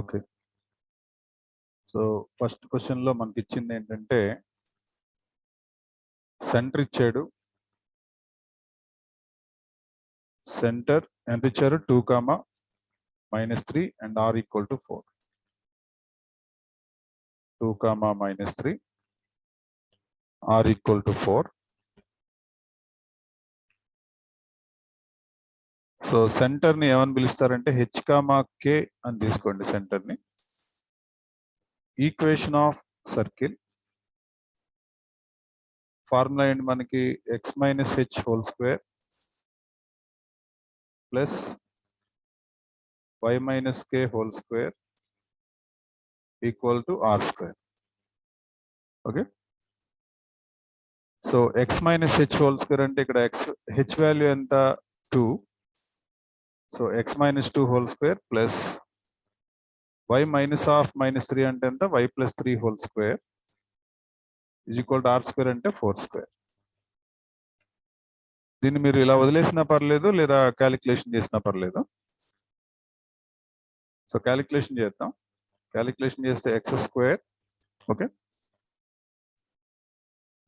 Okay. So first క్వశ్చన్లో మనకి ఇచ్చింది ఏంటంటే సెంటర్ ఇచ్చాడు. సెంటర్ ఎంత ఇచ్చారు? 2, -3 అండ్ r = 4. 2, -3 r = 4. సో సెంటర్ని ఏమని పిలుస్తారంటే h, k అని తీసుకోండి సెంటర్ని. ఈక్వేషన్ ఆఫ్ సర్కిల్ ఫార్ములా ఏంటి మనకి? x - h² plus y - k² = r². Okay. So x - h² అంటే ఇక్కడ h వాల్యూ ఎంత? 2. సో x - 2² ప్లస్ y -3 అంటే ఎంత? y + 3² = r² అంటే 4². దీన్ని మీరు ఇలా వదిలేసినా పర్లేదు, లేదా క్యాలిక్యులేషన్ చేసినా పర్లేదు. సో క్యాలిక్యులేషన్ చేద్దాం. క్యాలిక్యులేషన్ చేస్తే x², ఓకే,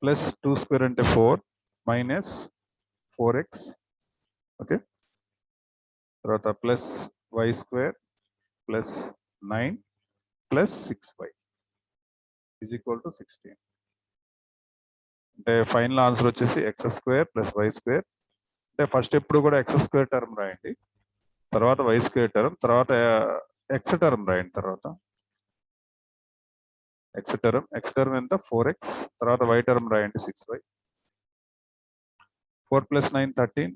ప్లస్ 2² అంటే 4 మైనస్ 4x, ఓకే, తర్వాత plus y² plus 9 plus 6y = 16. అంటే ఫైనల్ ఆన్సర్ వచ్చేసి x² ప్లస్ y². అంటే ఫస్ట్ ఎప్పుడు కూడా x² టర్మ్ రాయండి, తర్వాత y² టర్మ్, తర్వాత x టర్మ్ రాయండి. తర్వాత x టర్మ్ ఎంత? 4x. తర్వాత y టర్మ్ రాయండి 6y. 4 + 9 13.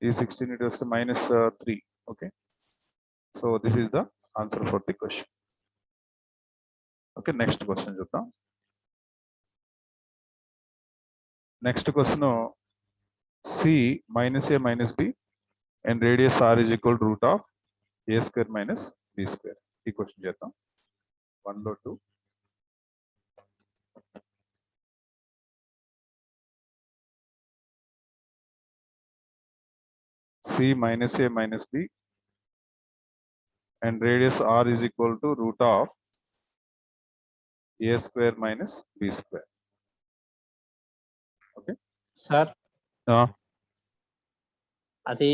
ఈ 16 ఇటు వస్తే -3. Okay. So this is the answer for the question. Okay, next question చూద్దాం. Next question c -a - b and radius r = √a² - b². ఈ క్వశ్చన్ చేద్దాం. 1లో 2. c -a - b and radius r = √a² - b². Okay sir, అది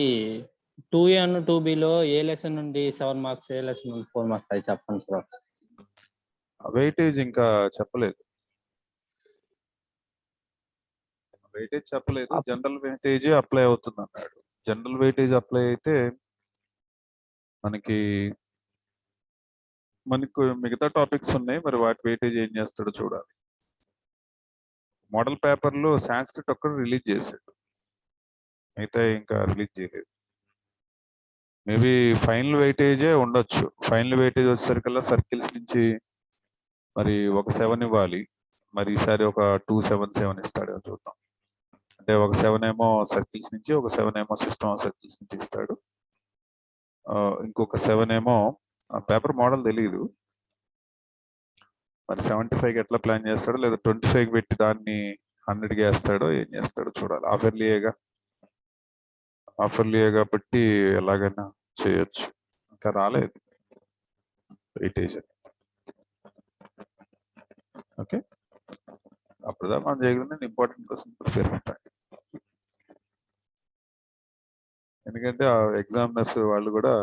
2A and 2Bలో A lesson నుండి 7 marks, ఏ lesson నుండి 4 marks అది చెప్పండి sir. Weightage ఇంకా చెప్పలేదు. వెయిటేజ్ చెప్పలేదు. జనరల్ వెయిటేజ్ అప్లై అవుతుంది అన్నాడు. జనరల్ వెయిటేజ్ అప్లై అయితే మనకి మిగతా టాపిక్స్ ఉన్నాయి, మరి వాటి వెయిటేజ్ ఏం చేస్తాడో చూడాలి. మోడల్ పేపర్లో సాంస్క్రిట్ ఒక్కడు రిలీజ్ చేశాడు, అయితే ఇంకా రిలీజ్ చేయలేదు. మేబీ ఫైనల్ వెయిటేజే ఉండొచ్చు. ఫైనల్ వెయిటేజ్ వచ్చేసరికల్లా సర్కిల్స్ నుంచి మరి ఒక 7 ఇవ్వాలి. మరి ఈసారి ఒక 2 7 7 ఇస్తాడు, చూద్దాం. అంటే ఒక 7 ఏమో సర్కిల్స్ నుంచి, ఒక 7 ఏమో సిస్టమ్ ఆఫ్ సర్కిల్స్ నుంచి ఇస్తాడు. ఇంకొక 7 ఏమో పేపర్ మోడల్ తెలియదు, మరి 75కి ఎట్లా ప్లాన్ చేస్తాడో, లేదా 25కి పెట్టి దాన్ని 100కి వేస్తాడో, ఏం చేస్తాడో చూడాలి. ఆఫర్లీయే కాబట్టి ఎలాగైనా చేయొచ్చు. ఇంకా రాలేదు వెయిటేజ్. ఓకే, అప్పుడుదా మనం చేయగలిగిన ఇంపార్టెంట్ క్వశ్చన్ ప్రిపేర్ ఉంటాయి. ఎందుకంటే ఆ ఎగ్జామినర్స్ వాళ్ళు కూడా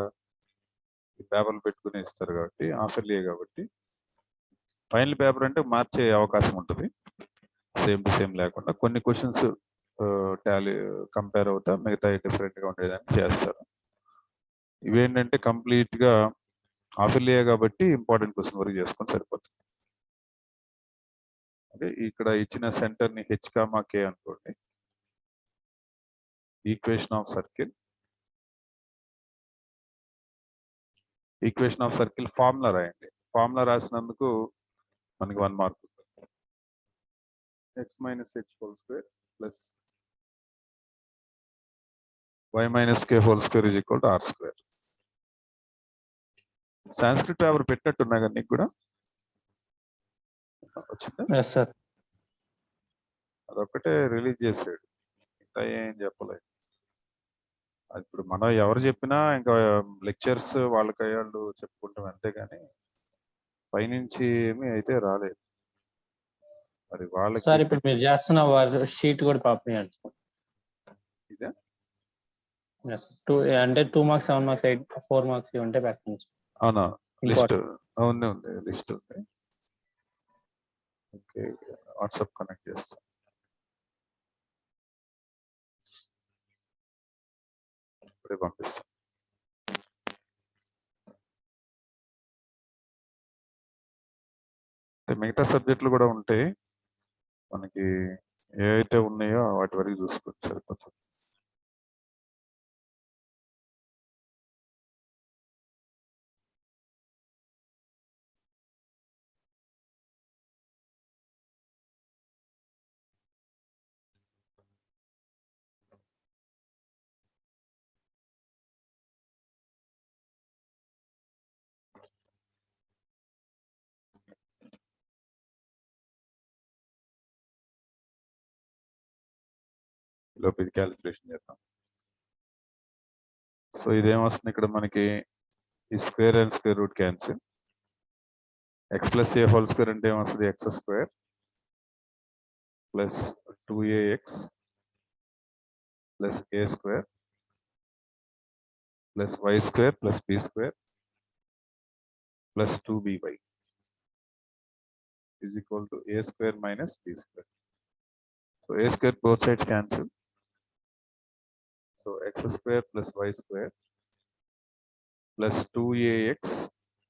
పేపర్లు పెట్టుకుని ఇస్తారు కాబట్టి, ఆఫర్లీయే కాబట్టి. ఫైనల్ పేపర్ అంటే మార్చే అవకాశం ఉంటుంది, సేమ్ టు సేమ్ లేకుండా. కొన్ని క్వశ్చన్స్ టాలీ కంపేర్ అవుతా, మిగతా డిఫరెంట్గా ఉండేదాన్ని చేస్తారు. ఇవేంటంటే కంప్లీట్గా ఆఫర్లీయే కాబట్టి ఇంపార్టెంట్ క్వశ్చన్ వరకు చేసుకొని సరిపోతుంది. ఓకే, ఇక్కడ ఇచ్చిన సెంటర్ని h, k అనుకోండి. ఈక్వేషన్ ఆఫ్ సర్కిల్ ఫార్ములా రాయండి. ఫార్ములా రాసినందుకు మనకి 1 mark. x - h² plus y - k² = r². Sanskrit paper పెట్టినట్టున్నా కదా నీకు కూడా వచ్చిందా? Yes sir. అదొక్కటే రిలీజ్ చేసాడు, ఇంకా ఏం చెప్పలేదు. ఇప్పుడు మనం ఎవరు చెప్పినా ఇంకా లెక్చర్స్ వాళ్ళకి వాళ్ళు చెప్పుకుంటాం అంతేగాని పైనుంచి ఏమీ అయితే రాలేదు. మరి వాళ్ళకి సార్ ఇప్పుడు మీరు చేస్తున్న షీట్ కూడా పంపించండి సార్. ఇదే అంటే 2 మార్క్స్ 7 మార్క్స్ 8 4 మార్క్స్ ఉంటే పెట్టండి. అవునా లిస్ట్ ఇంపార్టెంట్. ఉంది లిస్ట్ ఉంది. ఓకే వాట్సాప్ కనెక్ట్ చేస్తాం. ఇప్పుడే పంపిస్తాం. మిగతా సబ్జెక్టులు కూడా ఉంటాయి మనకి, ఏవైతే ఉన్నాయో వాటి వరకు చూసుకోవచ్చు సరిపోతుంది. లోపు ఇది క్యాలిక్యులేషన్ చేద్దాం. సో ఇదేమొస్తుంది ఇక్కడ మనకి, ఈ square and square root cancel. X plus a whole square అంటే ఏమొస్తుంది, x square plus 2ax plus a square plus y square plus b square plus 2by is equal to a square minus b square. So a square both sides cancel. So x square plus y square plus 2ax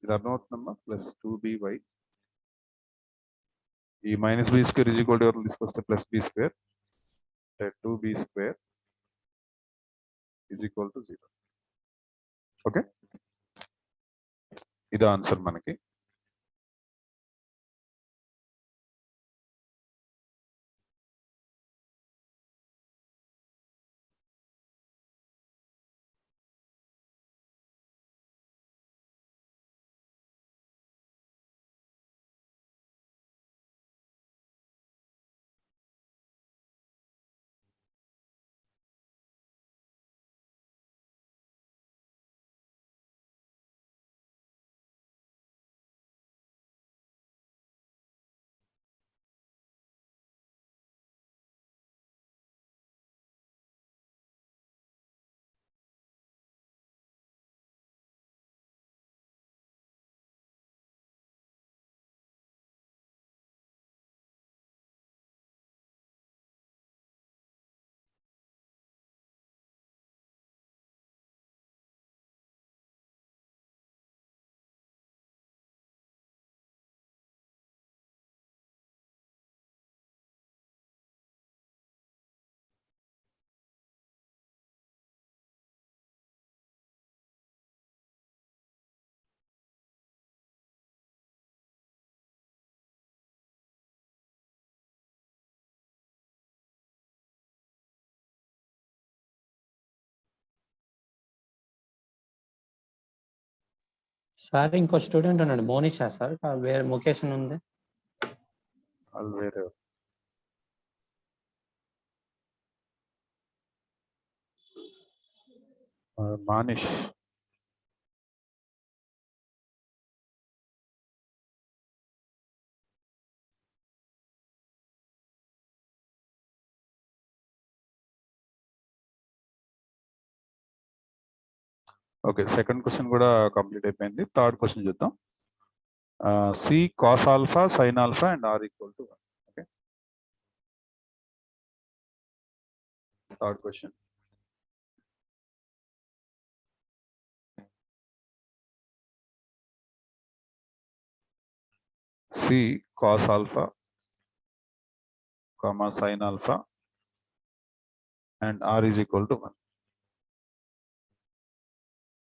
ఇది అర్థమవుతుందమ్మా plus 2by ఈ minus b square is equal to ఎవరు తీసుకొస్తే plus b square, 2b square is equal to 0. Okay ఇది answer మనకి. Sir ఇంకో student ఉన్నాడు Monisha sir, వేరే ముఖేష్ అని ఉంది. వాళ్ళు వేరే మానిష్. ఓకే సెకండ్ క్వశ్చన్ కూడా కంప్లీట్ అయిపోయింది. థర్డ్ క్వశ్చన్ చూద్దాం. C cos alpha sin alpha and r equal to 1. Okay third question. C cos alpha comma sin alpha and r is equal to 1.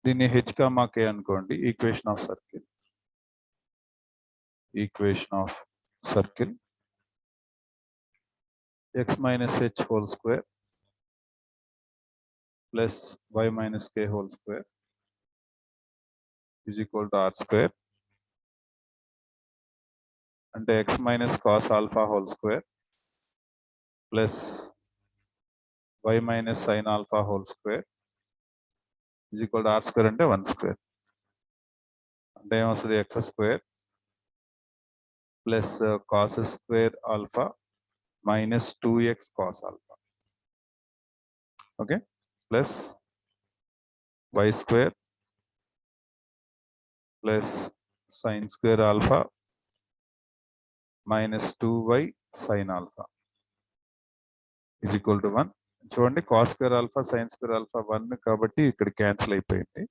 దీన్ని హెచ్ కామా కే అనుకోండి. Equation of circle, equation of circle x minus h whole square plus y minus k whole square is equal to r square. అంటే x minus cos alpha whole square plus y minus sine alpha whole square is equal to r square అంటే 1 square అంటే ఏమొస్తుంది x square plus cos square alpha minus 2x cos alpha okay plus y square plus sine square alpha minus 2y sin alpha is equal to 1. చూడండి cos square alpha sin square alpha 1 కాబట్టి ఇక్కడ cancel అయిపోయింది.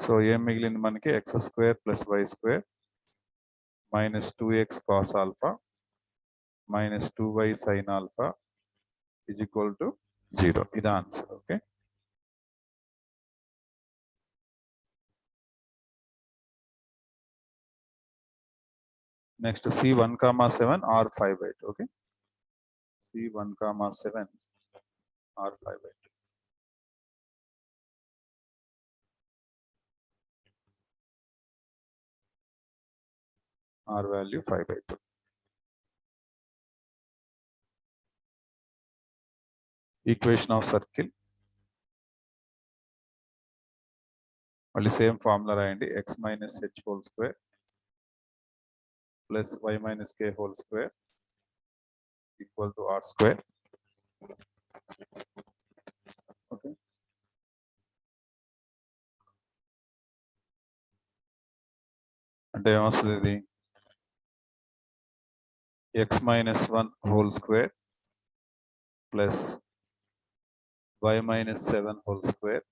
So ఏం మిగిలింది మనకి x square plus y square minus 2x cos alpha minus 2y sin alpha is equal to 0. ఇది answer. Okay next C1,7 or 5/8. Okay C1,7 or 5/8. R value 5/8. Equation of circle. Only same formula రాయండి x minus h whole square plus y minus k whole square equal to r square. Okay. అంటే ఏమొస్తుంది ఇది x minus 1 whole square plus y minus 7 whole square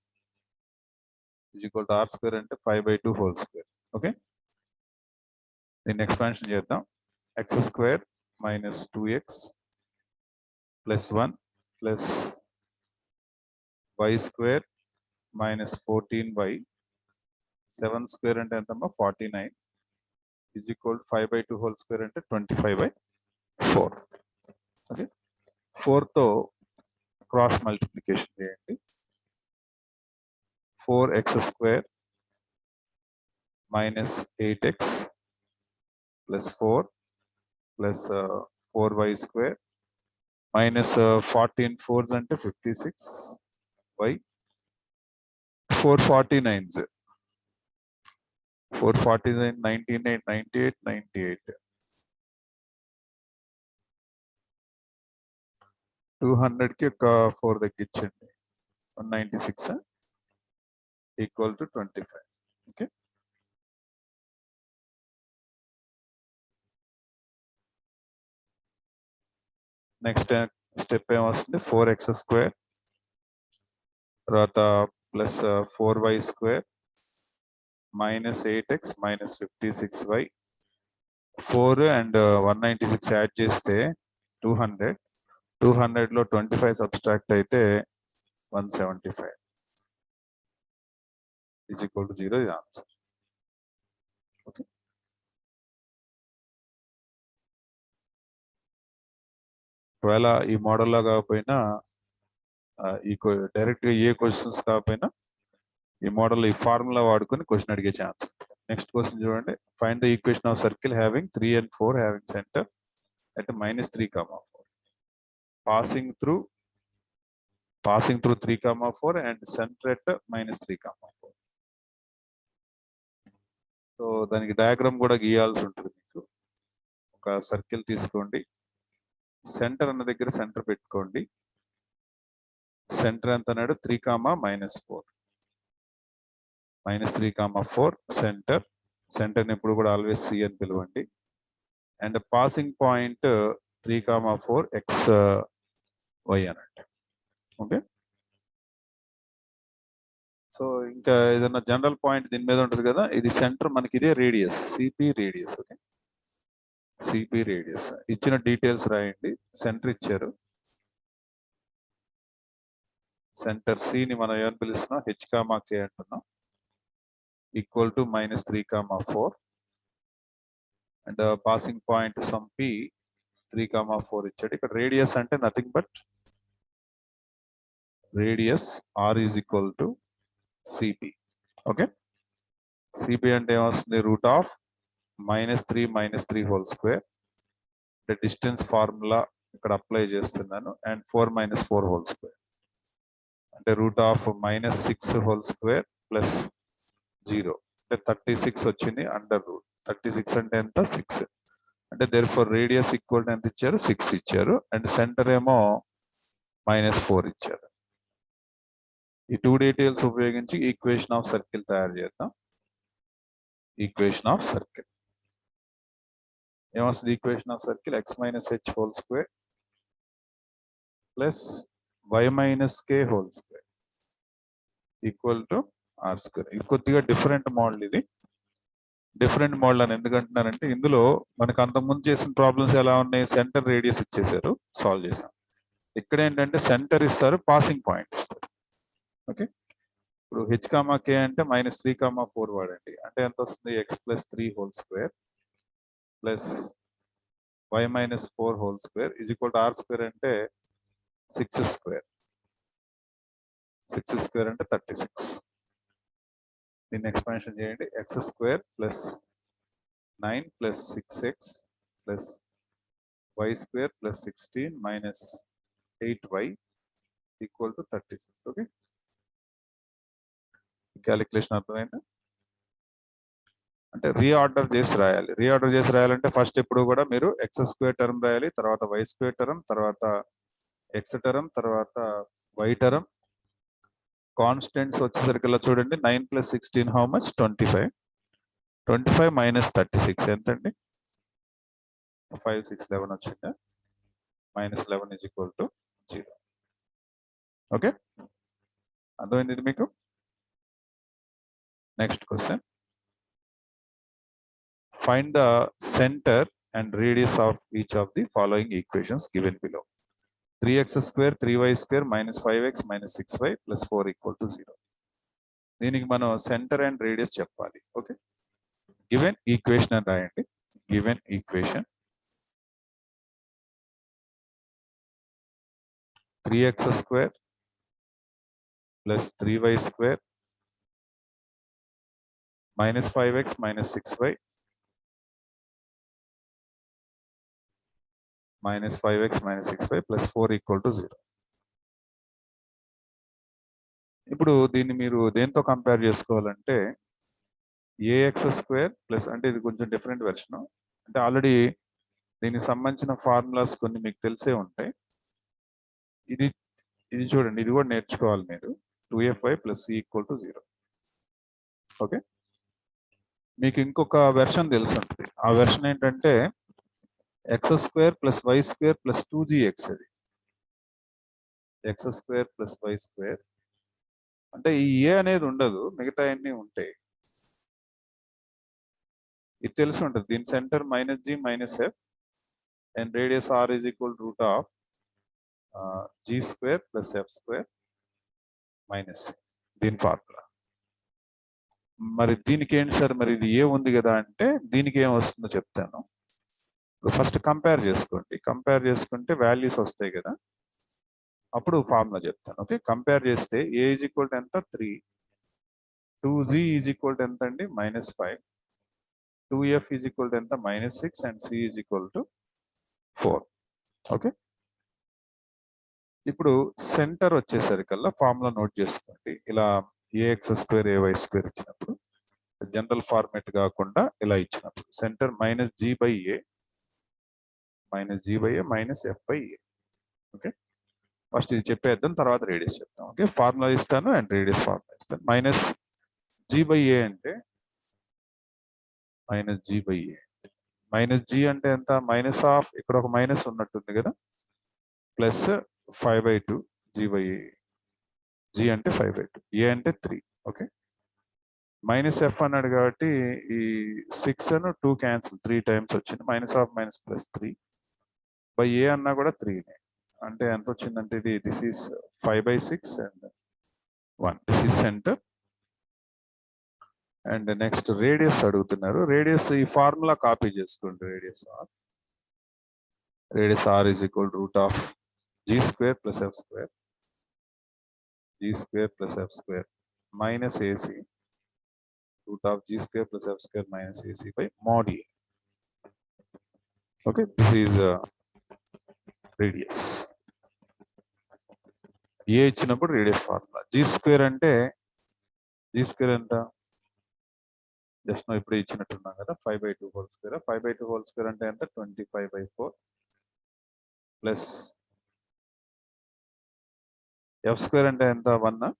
is equal to r square అంటే 5/2 whole square. Okay దీన్ని expansion చేద్దాం. x square minus 2x plus 1 plus y square minus 14y 7 square అంటే ఎంతమ్మా 49 is equal to 5/2 whole square అంటే 25/4. Okay 4 తో cross multiplication చేయండి. 4x square minus 8x plus 4 plus 4y square minus 14 4s అంటే 56y 449s 449 98 98 98 200 కి ఒక 4 తగ్గించండి 196 equal to 25. Okay next step ఏమొస్తుంది 4x స్క్వేర్ తర్వాత plus 4y square minus 8x minus 56y 4 and 196 add చేస్తే 200 200లో 25 subtract అయితే 175 is equal to 0. ఇది answer. Okay ఒకవేళ ఈ మోడల్లో కాకపోయినా ఈ డైరెక్ట్ గా ఏ క్వశ్చన్స్ కాకపోయినా ఈ మోడల్ ఈ ఫార్ములా వాడుకొని క్వశ్చన్ అడిగే ఛాన్స్. నెక్స్ట్ క్వశ్చన్ చూడండి. Find the equation of circle having 3 and 4 having centre at -3,4 passing through 3,4 and center at -3,4. So దానికి డయాగ్రామ్ కూడా గీయాల్సి ఉంటుంది. మీకు ఒక సర్కిల్ తీసుకోండి, సెంటర్ అన్న దగ్గర సెంటర్ పెట్టుకోండి. సెంటర్ ఎంత అన్నాడు 3,-4 -3,4 సెంటర్. సెంటర్ని ఎప్పుడు కూడా ఆల్వేస్ సి అని పిలవండి. అండ్ పాసింగ్ పాయింట్ 3,4 XY అనండి. ఓకే సో ఇంకా ఏదైనా జనరల్ పాయింట్ దీని మీద ఉంటుంది కదా, ఇది సెంటర్ మనకి ఇదే radius CP radius. Okay CP radius ఇచ్చిన డీటెయిల్స్ రాయండి. సెంటర్ ఇచ్చారు, సెంటర్ సిని మనం ఏమని పిలుస్తున్నాం H,K అంటున్నాం, equal to -3,4 and passing point some P 3,4 ఇచ్చాడు. ఇక్కడ రేడియస్ అంటే nothing but radius R is equal to CP. Okay CP అంటే ఏమొస్తుంది √3 హోల్ స్క్వేర్. డిస్టెన్స్ ఫార్ములా ఇక్కడ అప్లై చేస్తున్నాను. అండ్ 4 - 4 హోల్ స్క్వేర్ అంటే root of -6 whole square plus 0 అంటే 36 వచ్చింది అండర్ రూట్. 36 అంటే ఎంత 6 అంటే దేర్ ఫర్ రేడియస్ ఈక్వల్ ఎంత ఇచ్చారు 6 ఇచ్చారు అండ్ సెంటర్ ఏమో -4 ఇచ్చారు. ఈ 2 డీటెయిల్స్ ఉపయోగించి ఈక్వేషన్ ఆఫ్ సర్కిల్ తయారు చేద్దాం. ఈక్వేషన్ ఆఫ్ సర్కిల్ ఏమొస్తుంది? Equation of circle x - h whole square plus y - k whole square equal to r square. ఇది కొద్దిగా డిఫరెంట్ మోడల్. ఇది డిఫరెంట్ మోడల్ అని ఎందుకంటున్నారంటే ఇందులో మనకు అంతకుముందు చేసిన ప్రాబ్లమ్స్ ఎలా ఉన్నాయి? సెంటర్ రేడియస్ ఇచ్చేసారు, సాల్వ్ చేసాం. ఇక్కడ ఏంటంటే సెంటర్ ఇస్తారు, పాసింగ్ పాయింట్ ఇస్తారు. ఓకే, ఇప్పుడు h, k అంటే -3, 4 వాడండి. అంటే ఎంత వస్తుంది? x + 3 whole square plus y - 4 whole square is equal to r square అంటే 6 స్క్వేర్. 6 స్క్వేర్ అంటే 36. దీన్ని ఎక్స్పాన్షన్ చేయండి. x square plus 9 plus 6x plus y square plus 16 minus 8y equal to 36. Okay, calculation అర్థమైందా? అంటే రీఆర్డర్ చేసి రాయాలి. Reorder చేసి రాయాలంటే ఫస్ట్ ఎప్పుడు కూడా మీరు x స్క్వేర్ టర్మ్ రాయాలి, తర్వాత y స్క్వేర్ టర్మ్, తర్వాత x టర్మ్, తర్వాత y టర్మ్. కాన్స్టెంట్స్ వచ్చేసరికి చూడండి 9 + 16 హౌ మచ్? 25. 25 - 36 ఎంతండి? 5, 6, 11 వచ్చిందా? -11 ఈజ్ ఈక్వల్ టు 0. ఓకే, అర్థమైంది ఇది మీకు? Next question, find the centre and radius of each of the following equations given below. 3x square 3y square -5x -6y + 4 = 0. దీనికి మనం సెంటర్ అండ్ రేడియస్ చెప్పాలి. ఓకే, గివెన్ ఈక్వేషన్ అని రాయండి. Given equation 3x square plus 3y square -5x -6y -5x -6y + 4 = 0. ఇప్పుడు దీన్ని మీరు దేంతో compare చేసుకోవాలంటే ax స్క్వేర్ ప్లస్, అంటే ఇది కొంచెం డిఫరెంట్ వెర్షన్. అంటే ఆల్రెడీ దీనికి సంబంధించిన ఫార్ములాస్ కొన్ని మీకు తెలిసే ఉంటాయి. ఇది చూడండి, ఇది కూడా నేర్చుకోవాలి మీరు. 2fy + c = 0. ఓకే, మీకు ఇంకొక వెర్షన్ తెలిసి ఉంటుంది. ఆ వెర్షన్ ఏంటంటే x square plus y square plus 2gx. అది x square plus y square అంటే ఈ a అనేది ఉండదు, మిగతా అన్ని ఉంటాయి. ఇది తెలిసి ఉంటుంది. దీని centre -g -f and radius r is equal to root of g square plus f square minus దీని ఫార్ములా. మరి దీనికి ఏంటి సార్? మరి ఇది ఏ ఉంది కదా అంటే దీనికి ఏం వస్తుందో చెప్తాను. ఫస్ట్ కంపేర్ చేసుకోండి. కంపేర్ చేసుకుంటే వాల్యూస్ వస్తాయి కదా, అప్పుడు ఫార్ములా చెప్తాను. ఓకే, కంపేర్ చేస్తే a ఈజ్ ఈక్వల్ టు ఎంత? 3. 2g ఈజ్ ఈక్వల్ టు ఎంత అండి? -5. 2f ఈజ్ ఈక్వల్ టు ఎంత? -6 and c is equal to 4. Okay, ఇప్పుడు సెంటర్ వచ్చేసరికల్లా ఫార్ములా నోట్ చేసుకోండి. ఇలా ax స్క్వేర్ ay స్క్వేర్ ఇచ్చినప్పుడు, జనరల్ ఫార్మేట్ కాకుండా ఇలా ఇచ్చినప్పుడు centre -g/a -f/a. Okay, first ఇది చెప్పేద్దాం, తర్వాత రేడియస్ చెప్తాం. ఓకే, ఫార్ములా ఇస్తాను అండ్ రేడియస్ ఫార్ములా ఇస్తాను. -g/a అంటే -g అంటే ఎంత? మైనస్ ఆఫ్, ఇక్కడ ఒక మైనస్ ఉన్నట్టుంది కదా, ప్లస్ 5/2 g/a. g అంటే 5/2, a అంటే 3. ఓకే, -f అన్నాడు కాబట్టి ఈ 6 అని 2 క్యాన్సిల్, 3 టైమ్స్ వచ్చింది. -3 బై a అన్నా కూడా 3నే. అంటే ఎంత వచ్చిందంటే ఇది this is 5/6 and 1. This is centre. And next radius అడుగుతున్నారు. రేడియస్ ఈ ఫార్ములా కాపీ చేసుకోండి. Radius r is equal root of g square plus f square, g square plus f square minus ac, root of g square plus f square minus ac by mod a. Okay, this is radius. ఏ ఇచ్చినప్పుడు radius formula. G square అంటే G square ఎంత just no ఇప్పుడే ఇచ్చినట్టున్నాం కదా 5/2 whole square. 5/2 whole square అంటే ఎంత 25/4 plus F square అంటే ఎంత 1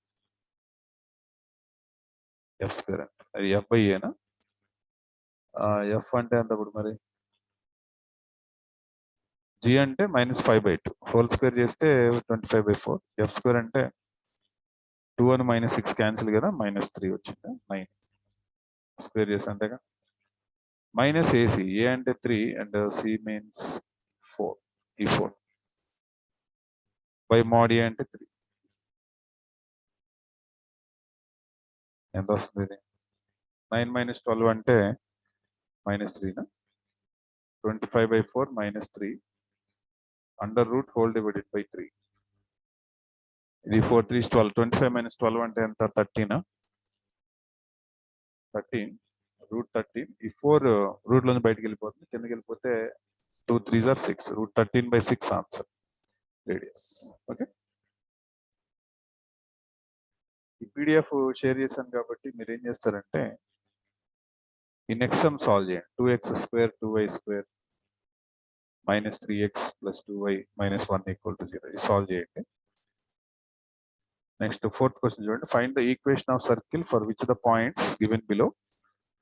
F square అంటే అది ఎఫ్ బై ఏనా ఎఫ్ అంటే ఎంత ఇప్పుడు మరి జీ అంటే -5/2 హోల్ స్క్వేర్ చేస్తే 25/4 ఎఫ్ స్క్వేర్ అంటే 2 అని -6 క్యాన్సిల్ కదా -3 వచ్చింది 9 స్క్వేర్ చేసి అంతేగా మైనస్ ఏసీ ఏ అంటే 3 అండ్ సి మీన్స్ 4 ఈ 4 బై మోడ్ ఏ అంటే 3 ఎంత వస్తుంది ఇది 9 - 12 అంటే -3 25/4 -3 under root whole divided by 3 ఇది 4 3 12 25 - 12 అంటే ఎంత 13 √13 ఈ 4 రూట్ లోంచి బయటకు వెళ్ళిపోతుంది కిందకి వెళ్ళిపోతే 2 3s are 6 √13/6 answer radius. Okay ఈ పీడిఎఫ్ షేర్ చేశాను కాబట్టి మీరు ఏం చేస్తారంటే ఈ నెక్స్ట్ సమ్ సాల్వ్ చేయండి 2x² 2y² -3x + 2y - 1 = 0 ఇది సాల్వ్ చేయండి. నెక్స్ట్ ఫోర్త్ క్వశ్చన్ చూడండి find the equation of circle for which the points given below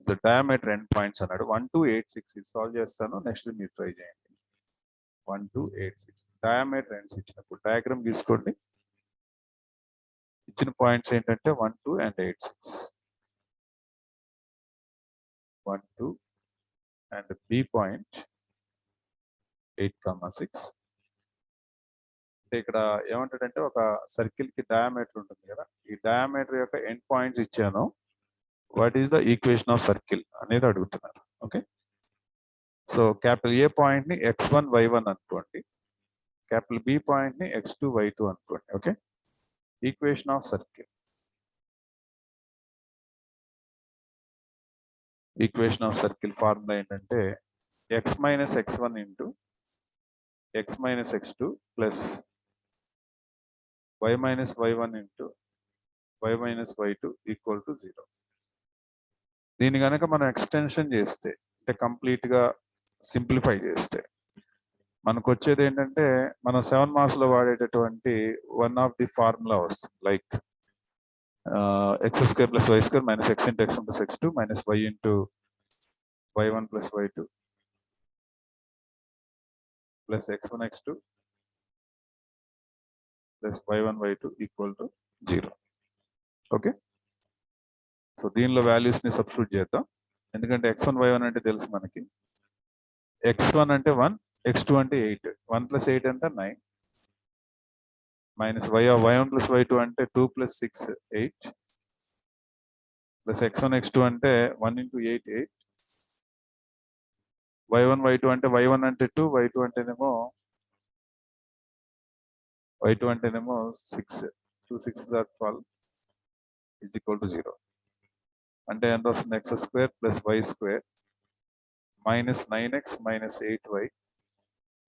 the diameter end points అన్నాడు 1 2 8 6 ఇది సాల్వ్ చేస్తాను నెక్స్ట్ మీరు ట్రై చేయండి 1 2 8 6 డయామీటర్ ఎండ్స్ ఇచ్చినప్పుడు డయాగ్రామ్ తీసుకోండి ఇచ్చిన పాయింట్స్ ఏంటంటే 1 2 and 8 6 1 2 and B పాయింట్ 8,6 అంటే ఇక్కడ ఏమంటాడంటే ఒక సర్కిల్ కి డయామీటర్ ఉంటుంది కదా ఈ డయామీటర్ యొక్క ఎండ్ పాయింట్స్ ఇచ్చాను what is the equation of circle అనేది అడుగుతున్నారు. ఓకే సో క్యాపిటల్ ఏ పాయింట్ ని x1 y1 అనుకోండి క్యాపిటల్ బి పాయింట్ ని x2 y2 అనుకోండి. Okay equation of circle equation of circle formula ఏంటంటే x - x1 into x - x2 plus y - y1 into y - y2 equal to 0. దీన్ని కనుక మనం extension చేస్తే అంటే కంప్లీట్ గా సింప్లిఫై చేస్తే మనకు వచ్చేది ఏంటంటే మనం 7 మార్క్స్ లో వాడేటటువంటి వన్ ఆఫ్ ది ఫార్ములా వస్తుంది like x² + y² - x × x1 + x2 - y × y1 + y2 plus x1 x2 plus y1 y2 equal to 0. Okay so దీనిలో వాల్యూస్ ని సబ్స్టిట్యూట్ చేద్దాం ఎందుకంటే x1 y1 అంటే తెలుసు మనకి x1 అంటే 1 x2 అంటే 8 1 + 8 అంటే 9 మైనస్ y1 + y2 అంటే 2 + 6 8 ప్లస్ x1 x2 అంటే 1 × 8 8 y1 y2 అంటే y1 అంటే 2 y2 అంటేనేమో 6 2 6s are 12 = 0 అంటే ఎంత వస్తుంది x² + y² -9x - 8y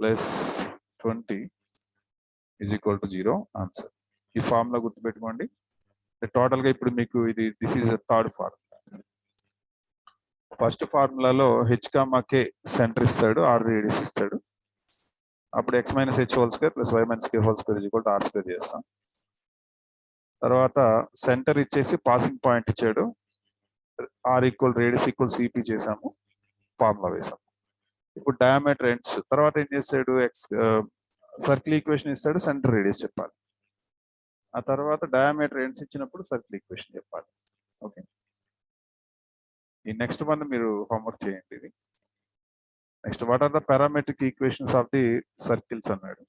plus 20 = 0 answer. ఈ ఫార్ములా గుర్తుపెట్టుకోండి టోటల్ గా ఇప్పుడు మీకు ఇది this is third formula. First ఫార్ములాలో h, k సెంటర్ ఇస్తాడు r రేడియస్ ఇస్తాడు అప్పుడు x - h² + y - k² r² చేస్తాం. తర్వాత సెంటర్ ఇచ్చేసి పాసింగ్ పాయింట్ ఇచ్చాడు r రేడియస్ cp చేసాము ఫార్ములా వేసాము. ఇప్పుడు డయామీటర్ ఎండ్స్ తర్వాత ఏం చేస్తాడు సర్కిల్ ఈక్వేషన్ ఇస్తాడు సెంటర్ రేడియస్ చెప్పాలి ఆ తర్వాత డయామీటర్ ఎండ్స్ ఇచ్చినప్పుడు సర్కిల్ ఈక్వేషన్ చెప్పాలి. ఓకే ఈ నెక్స్ట్ వన్ మీరు హోంవర్క్ చేయండి. ఇది next what are the parametric equations of the circles అన్నాడు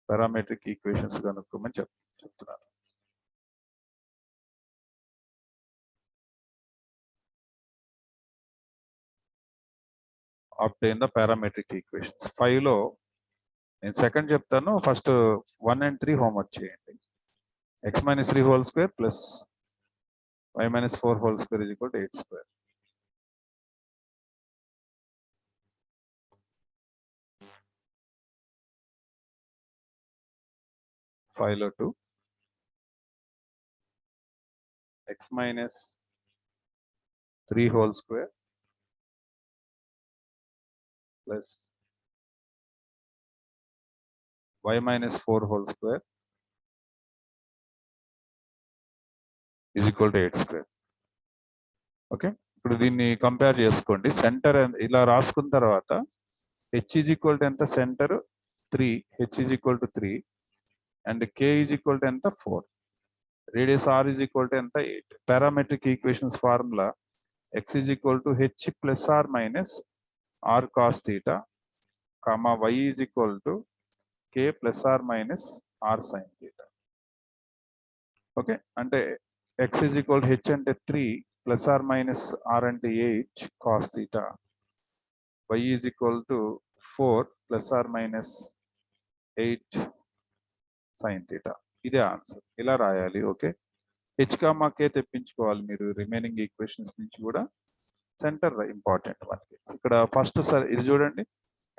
పారామెట్రిక్ ఈక్వేషన్స్ కనుక్కోమని చెప్తున్నారు. obtain the parametric equations 5 లో నేను సెకండ్ చెప్తాను ఫస్ట్ 1 and 3 హోంవర్క్ చేయండి. x - 3² plus y - 4² = 8². 5 లో 2 x minus 3 whole square plus y minus 4 whole square is equal to 8 square. Okay, ఇప్పుడు దీన్ని కంపేర్ చేసుకోండి. సెంటర్ ఇలా రాసుకున్న తర్వాత h is equal to ఎంత, centre 3, h is equal to 3 and k is equal to ఎంత 4, radius r is equal to ఎంత 8. Parametric equations formula x is equal to h plus r minus r cos theta, comma y is equal to k plus r minus r sin theta. Okay, అంటే x is equal to h అంటే 3 plus r minus r అంటే 8 cos theta, y is equal to 4 plus r minus 8 sin theta. ఇదే answer. ఇలా రాయాలి. Okay, h comma k తెప్పించుకోవాలి మీరు remaining equations నుంచి కూడా. Centre important మనకి. ఇక్కడ ఫస్ట్ సార్ ఇది చూడండి,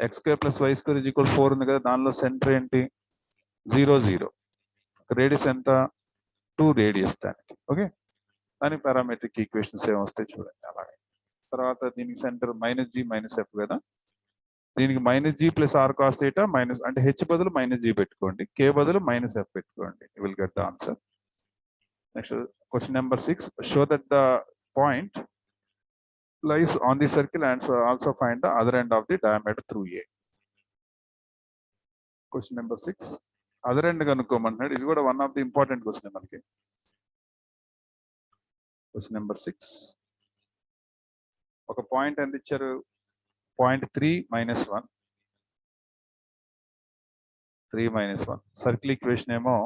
x square plus y square is equal 4 ఉంది కదా, దానిలో సెంటర్ ఏంటి 0 0, రేడియస్ ఎంత 2 రేడియస్ దానికి. ఓకే, దాని పారామెట్రిక్ ఈక్వేషన్స్ ఏమొస్తాయి చూడండి. అలాగే తర్వాత దీనికి centre minus g minus f కదా, దీనికి minus g plus r cos theta minus, అంటే హెచ్ బదులు మైనస్ జీ పెట్టుకోండి, కే బదులు మైనస్ ఎఫ్ పెట్టుకోండి. You will get the answer. Next question number 6, show that the point lies on the circle and so also find the other end of the diameter through A. Question number 6, other end కనుక్కోమంటున్నాడు. ఇది కూడా one of the important question మనకి. Question number 6, ఒక point ఎంత ఇచ్చారు, point 3 minus 1, 3 minus 1. Circle equation ఏమో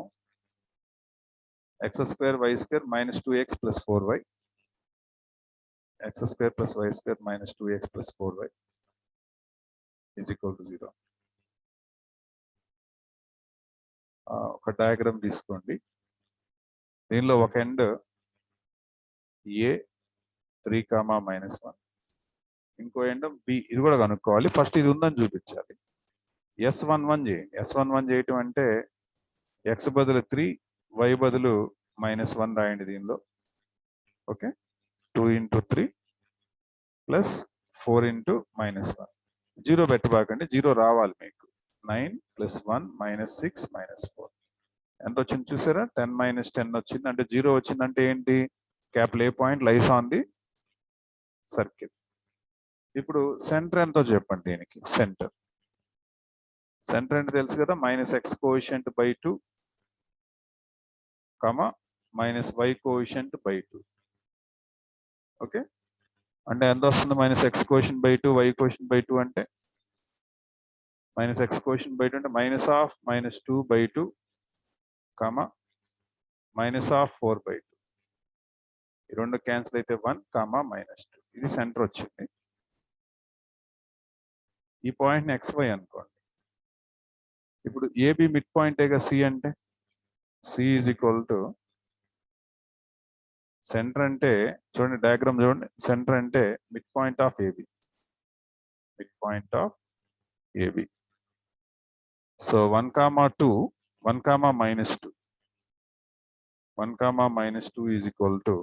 x square y square minus 2x plus 4y, x square plus y square minus 2x plus 4y is equal to 0. ఒక diagram తీసుకోండి. దీనిలో ఒక end a 3, -1, ఇంకో end b. ఇది కూడా కనుక్కోవాలి. ఫస్ట్ ఇది ఉందని చూపించాలి. S11 చేయండి. S11 చేయటం అంటే x బదులు 3, y బదులు -1 రాయండి దీనిలో. Okay, 2 into 3 plus 4 into -1. 0 పెట్టబాకండి, 0 రావాలి మీకు. 9 plus 1 minus 6 minus 4 ఎంత వచ్చింది చూసారా, 10 minus 10 వచ్చింది. అంటే 0 వచ్చిందంటే ఏంటి, capital A point lies on the circle. ఇప్పుడు సెంటర్ ఎంతో చెప్పండి దీనికి. సెంటర్ అంటే తెలుసు కదా, -x coefficient by 2, -y coefficient by 2. Okay, అంటే ఎంత వస్తుంది, -x coefficient by 2, y coefficient by 2 అంటే -x కోఎఫిషియంట్ by 2 అంటే -2 by 2, -4 by 2. ఈ రెండు క్యాన్సిల్ అయితే 1, -2. ఇది సెంటర్ వచ్చింది. ఈ పాయింట్ ని xy అనుకోండి. ఇప్పుడు ఏబి మిడ్ పాయింటేగా సి అంటే, C is equal to centre అంటే చూడండి, డయాగ్రామ్ చూడండి, సెంటర్ అంటే mid point of A B, mid point of A B. So 1, 2, 1, -2, 1, -2 is equal to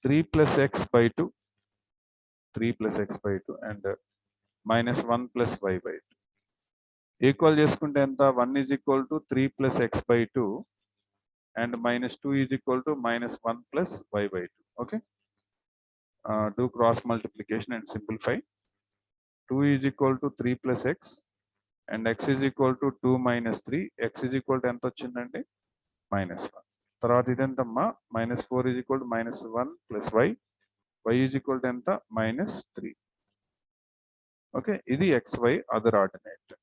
3 plus x by 2, 3 plus x by 2 and -1 plus y by 2. Equal చేసుకుంటే ఎంత, 1 is equal to 3 plus x by 2 and -2 is equal to -1 plus y by 2. Okay, do cross multiplication and simplify. 2 is equal to 3 plus x and x is equal to 2 minus 3. X is equal to ఎంత వచ్చిందండి, -1. తర్వాత ఇదెంతమ్మా, -4 is equal to -1 plus y, y is equal to ఎంత, -3. Okay, ఇది xy other ordinate.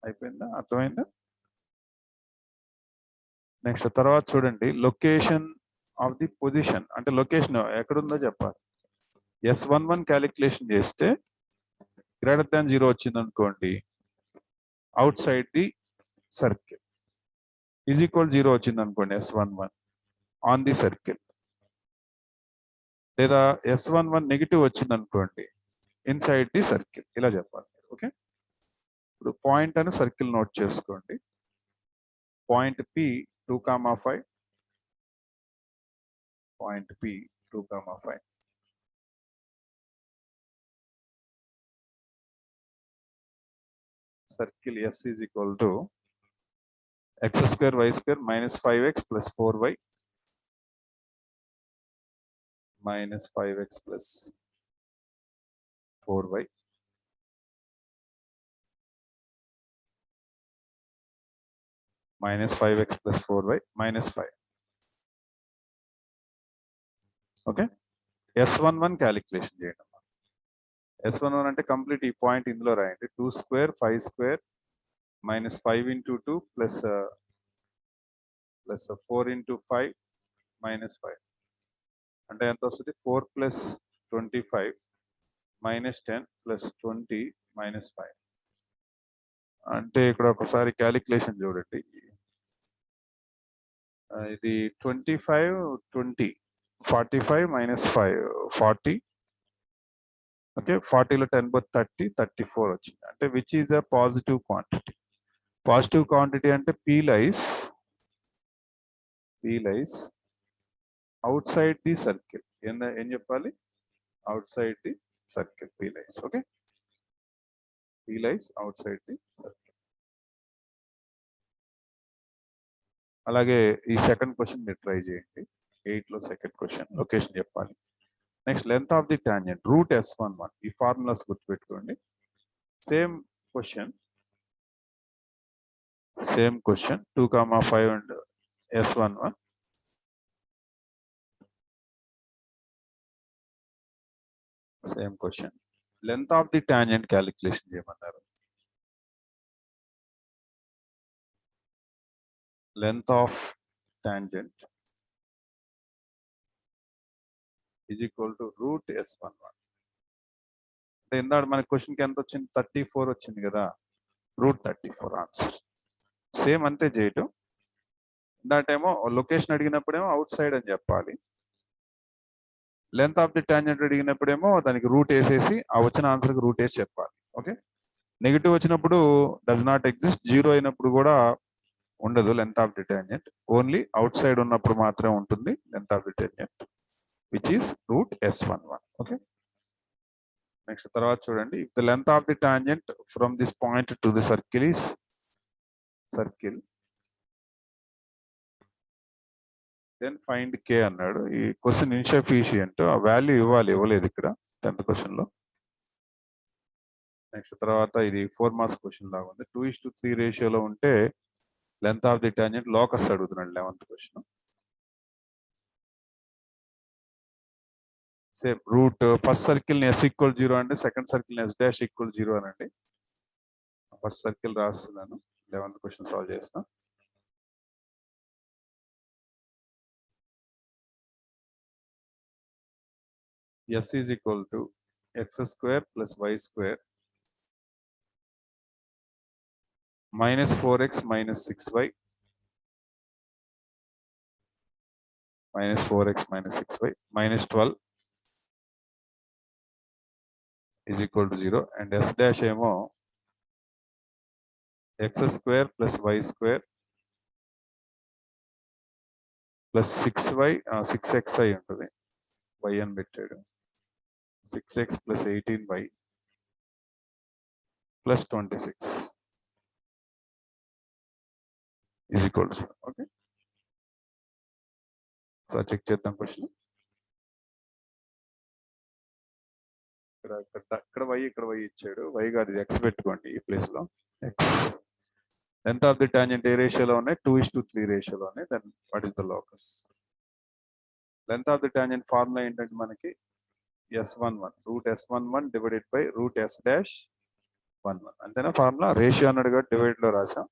అయిపోయిందా, అర్థమైందా? Next తర్వాత చూడండి, location of the position, అంటే లొకేషన్ ఎక్కడుందో చెప్పాలి. S11 క్యాలిక్యులేషన్ చేస్తే >0 వచ్చింది అనుకోండి, out side the circle. Is equal 0 వచ్చింది అనుకోండి, S11 ఆన్ ది సర్కిల్. లేదా S11 నెగిటివ్ వచ్చింది అనుకోండి, ఇన్సైడ్ ది సర్కిల్. ఇలా చెప్పాలి. ఓకే, ఇప్పుడు పాయింట్ అని సర్కిల్ నోట్ చేసుకోండి. Point P 2,5, point P 2,5. Circle S is equal to x square y square minus 5x plus 4y minus 5x plus 4y minus 5x plus 4y minus 5. Okay, S11 calculation చేయండి. S11 అంటే complete ఈ point ఇందులో రాయండి. 2 square 5 square minus 5 into 2 plus 4 into 5 minus 5 అంటే ఎంత వస్తుంది? 4 plus 25 minus 10 plus 20 minus 5 అంటే ఇక్కడ ఒకసారి క్యాలిక్యులేషన్ చూడండి. ఇది 25 20 45 minus 5 40. ఓకే, 40లో 10 పోతే 30 34 వచ్చింది. అంటే which is a positive quantity? Positive quantity అంటే P lies outside the circle. ఏం చెప్పాలి? Outside the circle P lies. Okay, P lies outside the circle. అలాగే ఈ సెకండ్ క్వశ్చన్ మీరు ట్రై చేయండి. 8లో సెకండ్ క్వశ్చన్ లొకేషన్ చెప్పాలి. Next length of the tangent root S11. ఈ formulas గుర్తుపెట్టుకోండి. Same question 2,5 and S11. Same question. Length of the tangent calculation చేయమన్నారు. Length of tangent is equal to root S11. అంటే ఇందాక మన క్వశ్చన్కి ఎంత వచ్చింది? 34 వచ్చింది కదా, రూట్ 34 ఆన్సర్. సేమ్ అంతే చేయటం. ఇందాటేమో లొకేషన్ అడిగినప్పుడేమో అవుట్ సైడ్ అని చెప్పాలి. లెంత్ ఆఫ్ ది టాంజెంట్ అడిగినప్పుడేమో దానికి రూట్ వేసేసి ఆ వచ్చిన ఆన్సర్కి రూట్ వేసి చెప్పాలి. ఓకే, నెగిటివ్ వచ్చినప్పుడు డస్ నాట్ ఎగ్జిస్ట్, జీరో అయినప్పుడు కూడా ఉండదు length of the tangent. Only out side ఉన్నప్పుడు మాత్రమే ఉంటుంది length of the tangent, which is root S11. Okay, next తర్వాత చూడండి. If the length of the tangent from this point to the circle is then find K అన్నాడు. ఈ question insufficient, ఆ value ఇవ్వలేదు ఇక్కడ 10th క్వశ్చన్ లో. Next తర్వాత ఇది 4 మార్క్స్ క్వశ్చన్ లాగా ఉంది. 2:3 రేషియోలో ఉంటే length of the tangent locus అడుగుతున్నాడు 11th question. Same route first circle ని S equal 0 అంటే సెకండ్ సర్కిల్ ని S dash equal 0 అనండి. ఫస్ట్ సర్కిల్ రాస్తున్నాను, 11th క్వశ్చన్ సాల్వ్ చేస్తాం. S is equal to x square plus y square minus 4x minus 6y minus 4x minus 6y minus 12 is equal to 0. And S dash ఏమో x square plus y square plus 6y 6x అయి ఉంటుంది, y అని పెట్టాడు. 6x plus 18y plus 26 is equal to 0. Okay, so check చేద్దాం question. ఇక్కడ y ఇచ్చాడు, y కాదు ఇది x పెట్టుకోండి ఈ ప్లేస్ లో. x length of the tangent ఏ రేషియోలో ఉన్నాయి? 2:3 రేషియోలో ఉన్నాయి. Then what is the locus? Length of the tangent formula ఏంటంటే మనకి S11 root S11 divided by root S dash 11 అంతేనా ఫార్ములా. రేషియో అన్నాడు కాబట్టి డివైడ్ లో రాసాం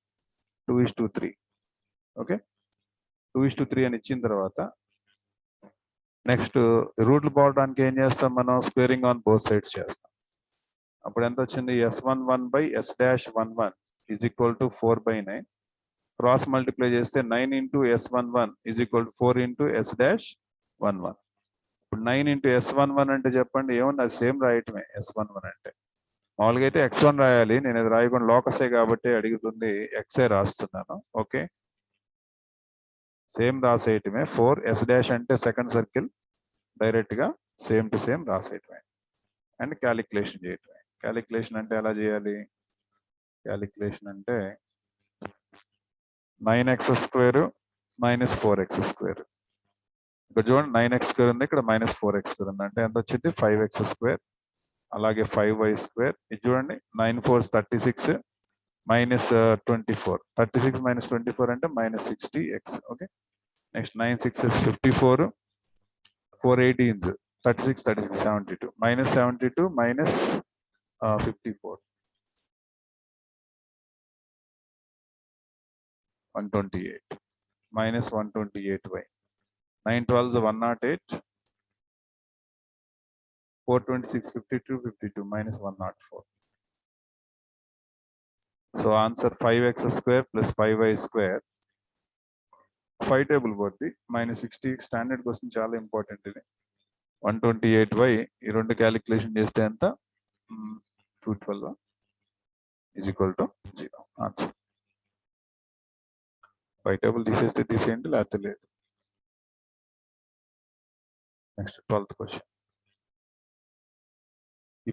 2:3. ఓకే, 2:3 అని ఇచ్చిన తర్వాత నెక్స్ట్ రూట్లు పోవడానికి ఏం చేస్తాం మనం? స్క్వేరింగ్ ఆన్ బోత్ సైడ్స్ చేస్తాం. అప్పుడు ఎంత వచ్చింది? S11 by S dash 11 is equal to 4/9. Cross multiply చేస్తే 9 into S11 is equal to 4 into S dash 11. ఇప్పుడు 9 into S11 అంటే చెప్పండి ఏమన్నా? అది సేమ్ రాయటమే. S11 అంటే మామూలుగా అయితే x1 రాయాలి, నేను అది రాయకుండా లోకసే కాబట్టి అడుగుతుంది, ఎక్సే రాస్తున్నాను. ఓకే, సేమ్ రాసేయటమే. 4 S డాష్ అంటే సెకండ్ సర్కిల్, డైరెక్ట్ గా సేమ్ టు సేమ్ రాసేయటమే అండ్ క్యాలిక్యులేషన్ చేయటమే. క్యాలిక్యులేషన్ అంటే ఎలా చేయాలి? క్యాలిక్యులేషన్ అంటే 9x² మైనస్ 4x². ఇక్కడ చూడండి 9x² ఉంది, ఇక్కడ -4x² ఉంది. అంటే ఎంత వచ్చింది? 5x². అలాగే 5y². ఇది చూడండి 9 4s 36 -24. 36 - 24 అంటే -60x. Okay. Next 9 6s 54, 4 18s 36 36 72 -72 -54 128 -128y. 9 12s 108, 4 26 52 52 -104. So answer 5x² + 5y². 5 table పోద్ది. -60 స్టాండర్డ్ క్వశ్చన్, చాలా ఇంపార్టెంట్ ఇది. 128y ఈ రెండు క్యాలిక్యులేషన్ చేస్తే ఎంత? 212 = 0. ఆన్సర్ 5 టేబుల్ తీసేస్తే తీసేయండి, లేకపోతే లేదు. Next 12th question. ఈ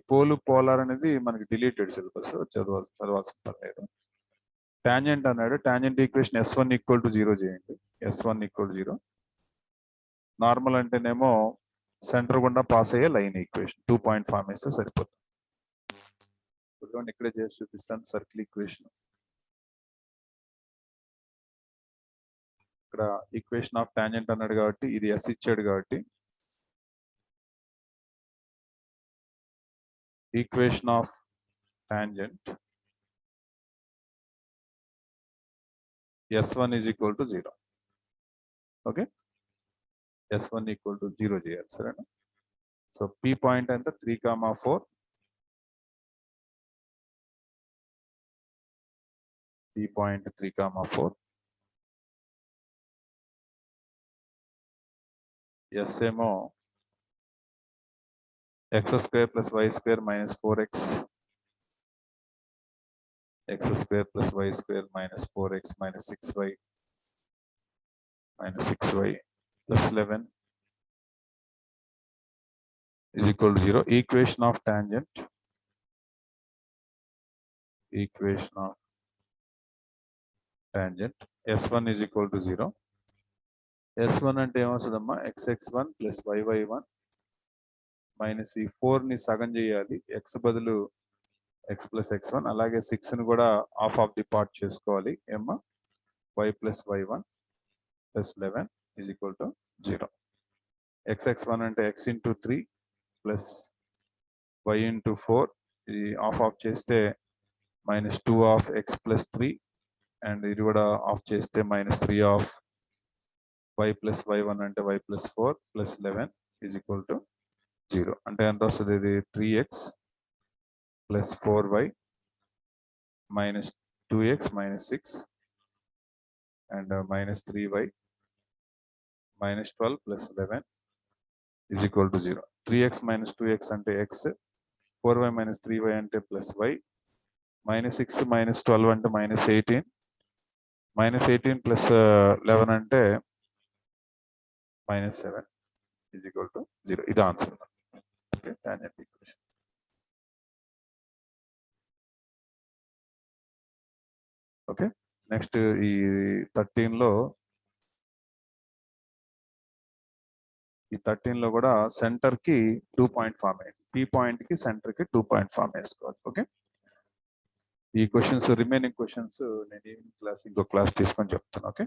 పోలార్ అనేది మనకి డిలీటెడ్ సిలబస్, చదవాల్సిన పని లేదు. టాంజెంట్ అన్నాడు. టాంజెంట్ ఈక్వేషన్ S1 = 0 చేయండి. S1 = 0. నార్మల్ అంటేనేమో సెంటర్ గుండా పాస్ అయ్యే లైన్ ఈక్వేషన్. 2 పాయింట్ ఫామ్ వేస్తే సరిపోతుంది. చూడండి ఇక్కడే చేసి చూపిస్తాను. Circle equation. ఇక్కడ ఈక్వేషన్ ఆఫ్ టాంజెంట్ అన్నాడు కాబట్టి, ఇది S ఇచ్చాడు కాబట్టి equation of tangent S1 = 0. Okay. S1 = 0 చేయాలి, సరేనా? సో P పాయింట్ ఎంత? 3, 4. P point 3, 4. S ఏమో x² + y² - 4x, x² + y² - 4x - 6y + 11 = 0. Equation of tangent S1 = 0. S1 అంటే ఏమొస్తుందమ్మా? xx1 + yy1 మైనస్ ఈ 4 ని సగం చేయాలి. x బదులు x + x1. అలాగే 6 ని కూడా హాఫ్ ఆఫ్ ది పార్ట్ చేసుకోవాలి. ఏమ్మా? y + y1 + 11 = 0. xx1 అంటే x × 3 + y × 4. ఇది హాఫ్ చేస్తే -2 ఆఫ్ x + 3, అండ్ ఇది కూడా ఆఫ్ చేస్తే -3 ఆఫ్ y + y1 అంటే y + 4 + 11 = 0. అంటే ఎంత వస్తుంది? ఇది 3x + 4y - 2x - 6 and -3y - 12 + 11 = 0. 3x - 2x అంటే x, 4y - 3y అంటే +y, -6 - 12 అంటే -18, -18 + 11 అంటే -7 = 0. ఇది answer. Okay. Tangent equation. Okay. Next ఈ 13లో కూడా సెంటర్ కి 2 పాయింట్ ఫామ్ అయ్యింది. P పాయింట్ కి సెంటర్ కి 2 పాయింట్ ఫామ్ వేసుకోవాలి. ఓకే. ఈ క్వశ్చన్స్, రిమైనింగ్ క్వశ్చన్స్ నేను ఈవినింగ్ క్లాస్ ఇంకో క్లాస్ తీసుకొని చెప్తాను. ఓకే.